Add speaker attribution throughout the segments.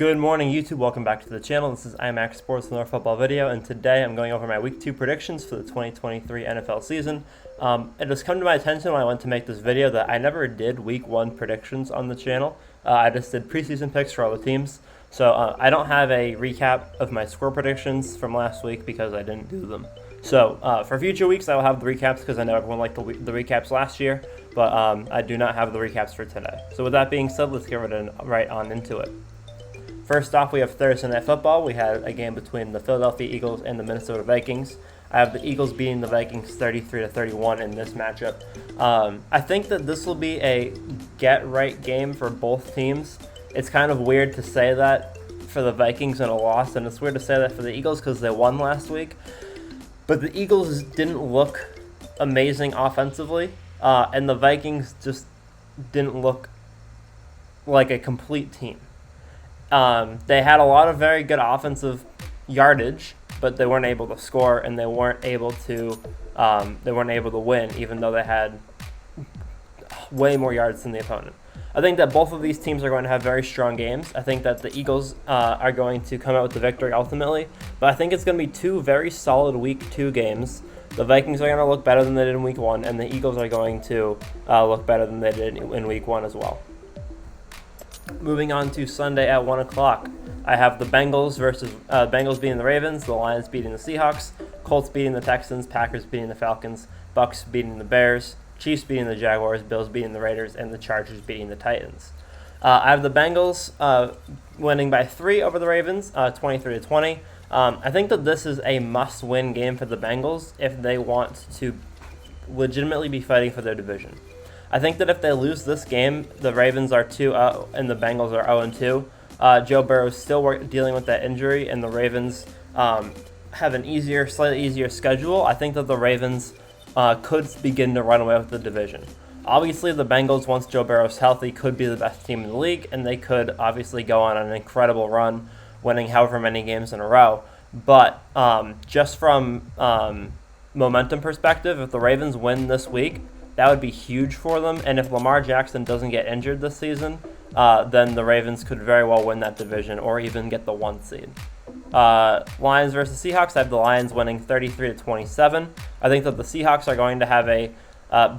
Speaker 1: Good morning, YouTube. Welcome back to the channel. This is IMAX Sports with another football video, and today I'm going over my Week 2 predictions for the 2023 NFL season. It has come to my attention when I went to make this video that I never did Week 1 predictions on the channel. I just did preseason picks for all the teams. So I don't have a recap of my score predictions from last week because I didn't do them. So for future weeks, I will have the recaps because I know everyone liked the recaps last year, but I do not have the recaps for today. So with that being said, let's get right on into it. First off, we have Thursday Night Football. We had a game between the Philadelphia Eagles and the Minnesota Vikings. I have the Eagles beating the Vikings 33-31 in this matchup. I think that this will be a get-right game for both teams. It's kind of weird to say that for the Vikings in a loss, and it's weird to say that for the Eagles because they won last week. But the Eagles didn't look amazing offensively, and the Vikings just didn't look like a complete team. They had a lot of very good offensive yardage, but they weren't able to score, and they weren't able to win, even though they had way more yards than the opponent. I think that both of these teams are going to have very strong games. I think that the Eagles are going to come out with the victory ultimately, but I think it's going to be two very solid Week 2 games. The Vikings are going to look better than they did in Week 1, and the Eagles are going to look better than they did in Week 1 as well. Moving on to Sunday at 1 o'clock, I have the Bengals beating the Ravens, the Lions beating the Seahawks, Colts beating the Texans, Packers beating the Falcons, Bucks beating the Bears, Chiefs beating the Jaguars, Bills beating the Raiders, and the Chargers beating the Titans. I have the Bengals winning by 3 over the Ravens, 23-20. I think that this is a must-win game for the Bengals if they want to legitimately be fighting for their division. I think that if they lose this game, the Ravens are 2-0 and the Bengals are 0-2. Joe Burrow is still dealing with that injury, and the Ravens have an slightly easier schedule. I think that the Ravens could begin to run away with the division. Obviously, the Bengals, once Joe Burrow is healthy, could be the best team in the league, and they could obviously go on an incredible run, winning however many games in a row. But just from momentum perspective, if the Ravens win this week, that would be huge for them, and if Lamar Jackson doesn't get injured this season, then the Ravens could very well win that division or even get the 1 seed. Lions versus Seahawks, I have the Lions winning 33-27. I think that the Seahawks are going to have a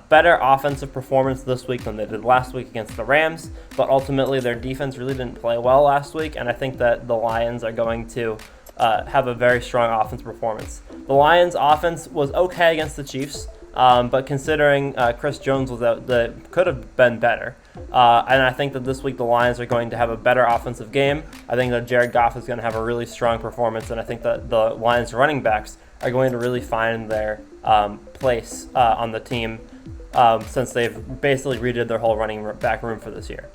Speaker 1: better offensive performance this week than they did last week against the Rams, but ultimately their defense really didn't play well last week, and I think that the Lions are going to have a very strong offensive performance. The Lions' offense was okay against the Chiefs, but considering Chris Jones was out, could have been better. And I think that this week the Lions are going to have a better offensive game. I think that Jared Goff is going to have a really strong performance, and I think that the Lions running backs are going to really find their place on the team since they've basically redid their whole running back room for this year.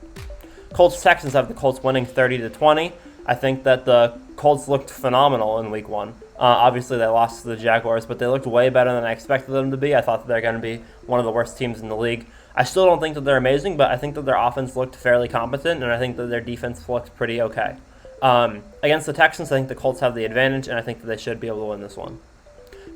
Speaker 1: Colts-Texans have the Colts winning 30-20. I think that the Colts looked phenomenal in Week 1. Obviously, they lost to the Jaguars, but they looked way better than I expected them to be. I thought that they're going to be one of the worst teams in the league. I still don't think that they're amazing, but I think that their offense looked fairly competent, and I think that their defense looked pretty okay. Against the Texans, I think the Colts have the advantage, and I think that they should be able to win this one.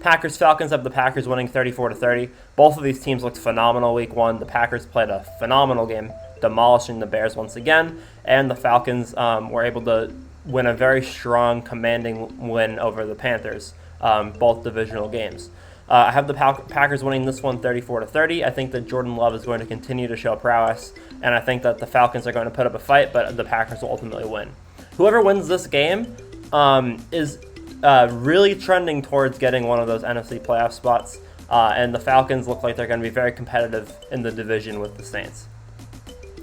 Speaker 1: Packers-Falcons have the Packers winning 34-30. Both of these teams looked phenomenal Week 1. The Packers played a phenomenal game, demolishing the Bears once again, and the Falcons were able to win a very strong, commanding win over the Panthers, both divisional games. I have the Packers winning this one 34-30. I think that Jordan Love is going to continue to show prowess, and I think that the Falcons are going to put up a fight, but the Packers will ultimately win. Whoever wins this game is really trending towards getting one of those NFC playoff spots, and the Falcons look like they're going to be very competitive in the division with the Saints.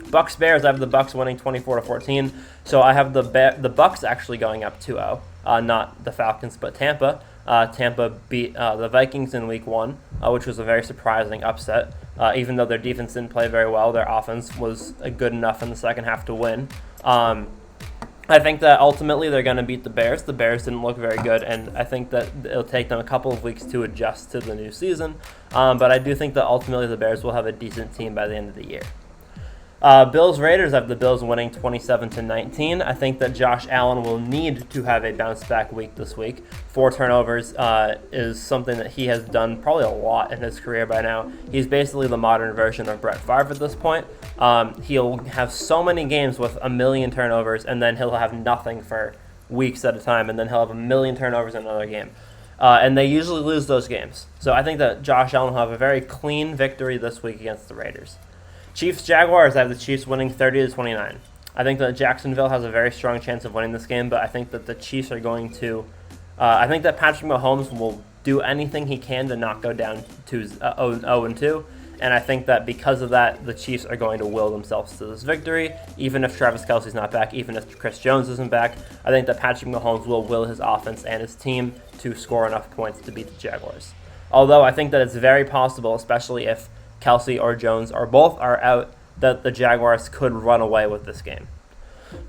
Speaker 1: Bucks-Bears, I have the Bucks winning 24-14, so I have the Bucks actually going up 2-0, not the Falcons, but Tampa. Tampa beat the Vikings in Week 1, which was a very surprising upset. Even though their defense didn't play very well, their offense was good enough in the second half to win. I think that ultimately they're going to beat the Bears. The Bears didn't look very good, and I think that it'll take them a couple of weeks to adjust to the new season. But I do think that ultimately the Bears will have a decent team by the end of the year. Bills Raiders, I have the Bills winning 27-19. I think that Josh Allen will need to have a bounce back week this week. 4 turnovers is something that he has done probably a lot in his career by now. He's basically the modern version of Brett Favre at this point. He'll have so many games with a million turnovers, and then he'll have nothing for weeks at a time, and then he'll have a million turnovers in another game. And they usually lose those games. So I think that Josh Allen will have a very clean victory this week against the Raiders. Chiefs-Jaguars, I have the Chiefs winning 30-29. I think that Jacksonville has a very strong chance of winning this game, but I think that the Chiefs are going to I think that Patrick Mahomes will do anything he can to not go down to 0-2, and I think that because of that, the Chiefs are going to will themselves to this victory, even if Travis Kelce's not back, even if Chris Jones isn't back. I think that Patrick Mahomes will will his offense and his team to score enough points to beat the Jaguars. Although I think that it's very possible, especially if Kelce or Jones or both are out, that the Jaguars could run away with this game.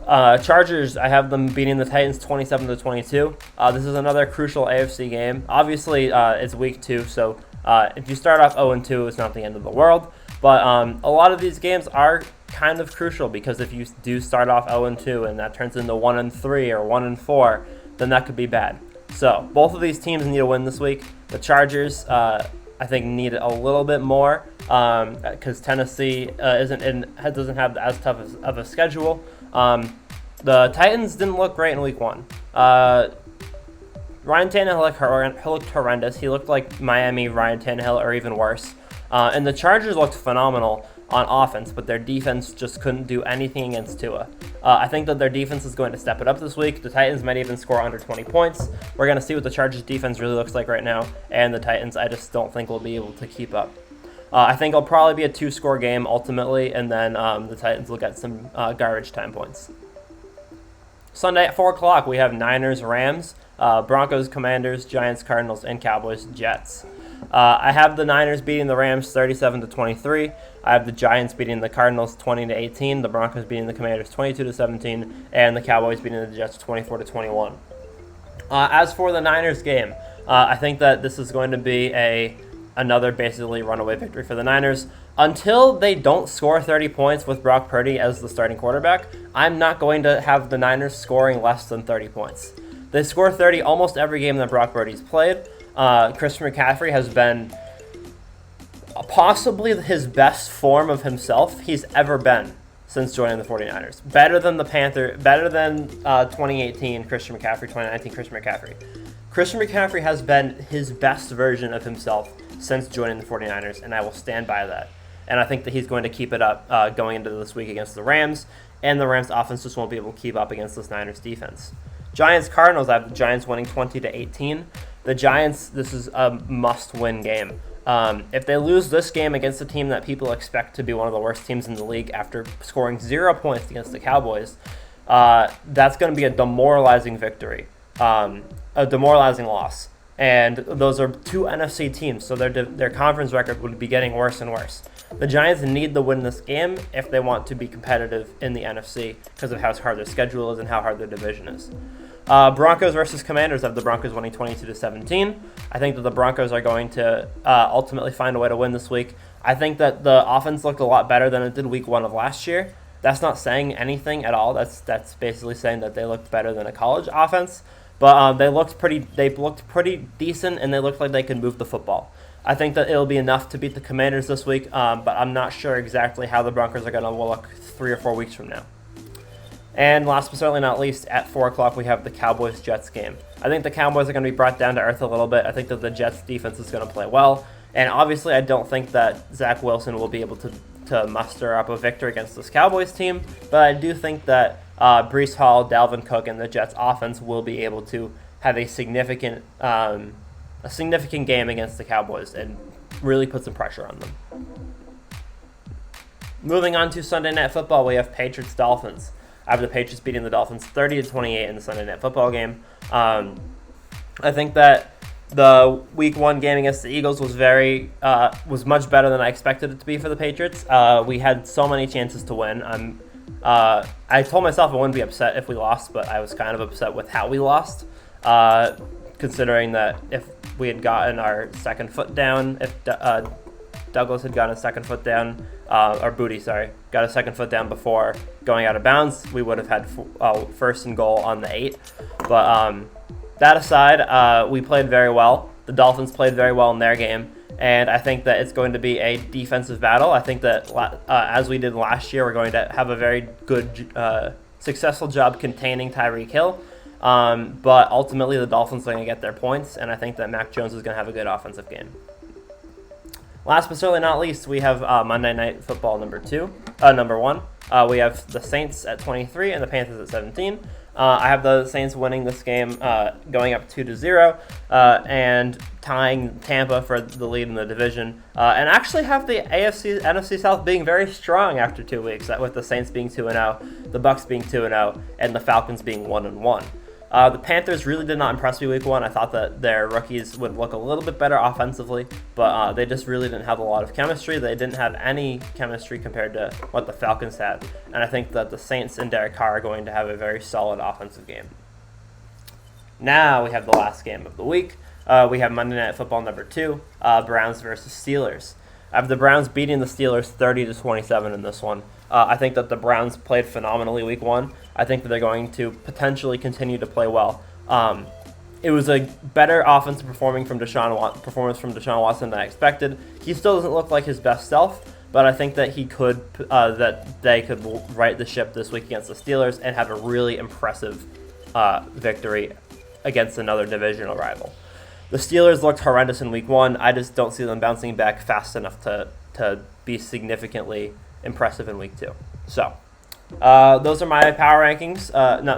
Speaker 1: Chargers, I have them beating the Titans 27-22. This is another crucial AFC game. Obviously, it's week 2, so if you start off 0-2, it's not the end of the world. But a lot of these games are kind of crucial because if you do start off 0-2 and that turns into 1-3 or 1-4, then that could be bad. So both of these teams need to win this week. The Chargers, I think, need a little bit more because Tennessee doesn't have as tough of a schedule. The Titans didn't look great in week 1. Ryan Tannehill looked horrendous. He looked like Miami Ryan Tannehill or even worse. And the Chargers looked phenomenal on offense, but their defense just couldn't do anything against Tua. I think that their defense is going to step it up this week. The Titans might even score under 20 points. We're going to see what the Chargers defense really looks like right now, and the Titans I just don't think will be able to keep up. I think it'll probably be a 2-score game ultimately, and then the Titans will get some garbage time points. Sunday at 4 o'clock, we have Niners, Rams, Broncos, Commanders, Giants, Cardinals, and Cowboys, Jets. I have the Niners beating the Rams 37-23. I have the Giants beating the Cardinals 20-18, the Broncos beating the Commanders 22-17, and the Cowboys beating the Jets 24-21. As for the Niners game, I think that this is going to be another basically runaway victory for the Niners. Until they don't score 30 points with Brock Purdy as the starting quarterback, I'm not going to have the Niners scoring less than 30 points. They score 30 almost every game that Brock Purdy's played. Christian McCaffrey has been possibly his best form of himself he's ever been since joining the 49ers. Better than 2018 Christian McCaffrey, 2019 Christian McCaffrey. Christian McCaffrey has been his best version of himself since joining the 49ers, and I will stand by that. And I think that he's going to keep it up going into this week against the Rams, and the Rams offense just won't be able to keep up against this Niners defense. Giants-Cardinals, I have the Giants winning 20-18. The Giants, this is a must-win game. If they lose this game against a team that people expect to be one of the worst teams in the league after scoring 0 points against the Cowboys, that's going to be a demoralizing victory, a demoralizing loss. And those are 2 NFC teams, so their conference record would be getting worse and worse. The Giants need to win this game if they want to be competitive in the NFC because of how hard their schedule is and how hard their division is. Broncos versus Commanders, I have the Broncos winning 22-17. I think that the Broncos are going to ultimately find a way to win this week. I think that the offense looked a lot better than it did week 1 of last year. That's not saying anything at all. That's basically saying that they looked better than a college offense. But they looked pretty decent, and they looked like they could move the football. I think that it'll be enough to beat the Commanders this week, but I'm not sure exactly how the Broncos are going to look 3 or 4 weeks from now. And last but certainly not least, at 4 o'clock, we have the Cowboys-Jets game. I think the Cowboys are going to be brought down to earth a little bit. I think that the Jets' defense is going to play well. And obviously, I don't think that Zach Wilson will be able to muster up a victory against this Cowboys team, but I do think that Breece Hall, Dalvin Cook, and the Jets' offense will be able to have a significant game against the Cowboys and really put some pressure on them. Moving on to Sunday Night Football, we have Patriots-Dolphins. I have the Patriots beating the Dolphins 30-28 in the Sunday Night Football game. I think that the Week 1 game against the Eagles was much better than I expected it to be for the Patriots. We had so many chances to win. I told myself I wouldn't be upset if we lost, but I was kind of upset with how we lost, considering that if we had gotten our second foot down, Douglas had gotten a second foot down, or Booty, sorry, got a second foot down before going out of bounds, we would have had first and goal on the 8. But that aside, we played very well. The Dolphins played very well in their game, and I think that it's going to be a defensive battle. I think that as we did last year, we're going to have a very good, successful job containing Tyreek Hill. But ultimately, the Dolphins are going to get their points, and I think that Mac Jones is going to have a good offensive game. Last but certainly not least, we have Monday Night Football number 1. We have the Saints at 23 and the Panthers at 17. I have the Saints winning this game, going up 2-0, and tying Tampa for the lead in the division, and actually have the NFC South being very strong after 2 weeks, with the Saints being 2-0, the Bucs being 2-0, and the Falcons being 1-1. The Panthers really did not impress me week 1. I thought that their rookies would look a little bit better offensively, but they just really didn't have a lot of chemistry. They didn't have any chemistry compared to what the Falcons had, and I think that the Saints and Derek Carr are going to have a very solid offensive game. Now we have the last game of the week. We have Monday Night Football number 2, Browns versus Steelers. I have the Browns beating the Steelers 30-27 in this one. I think that the Browns played phenomenally week 1. I think that they're going to potentially continue to play well. It was a better offensive performance from Deshaun Watson than I expected. He still doesn't look like his best self, but I think that they could right the ship this week against the Steelers and have a really impressive victory against another divisional rival. The Steelers looked horrendous in week 1. I just don't see them bouncing back fast enough to be significantly impressive in week 2. So, those are my power rankings.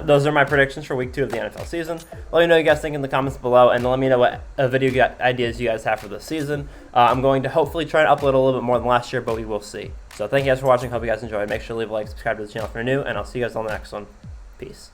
Speaker 1: Those are my predictions for week 2 of the NFL season. Let me know what you guys think in the comments below, and let me know what video ideas you guys have for this season. I'm going to hopefully try and upload a little bit more than last year, but we will see. So thank you guys for watching. Hope you guys enjoyed. Make sure to leave a like, subscribe to the channel if you're new, and I'll see you guys on the next one. Peace.